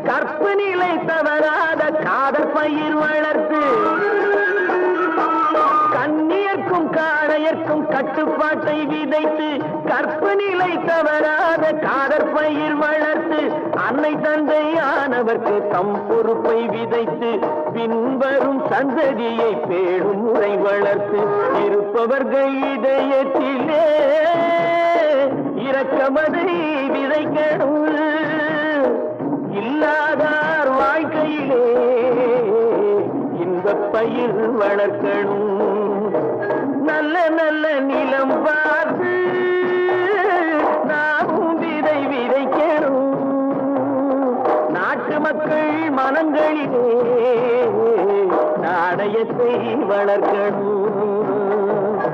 கற்பு நிலை தவறாத காதற் பயிர் வளர்த்து கண்ணியர்க்கும் காளையர்க்கும் கட்டுப்பாட்டை விதைத்து கற்பு நிலை தவறாத காதற் பயிர் வளர்த்து அன்னை தந்தையானவர்க்கு தம் பொறுப்பை விதைத்து பின்வரும் சந்ததியை பேடும் முறை வளர்த்து இருப்பவர்கள் இதயத்திலே இரக்கமதை விதைக்கணும் இல்லாதார் வாழ்க்கையிலே இன்பப் பயிர் வளர்க்கணும் நல்ல நல்ல நிலம் பார்த்து நாமும் விதை விதைக்கணும் நாட்டு மக்கள் மனங்களிலே நாணயத்தை வளர்க்கணும்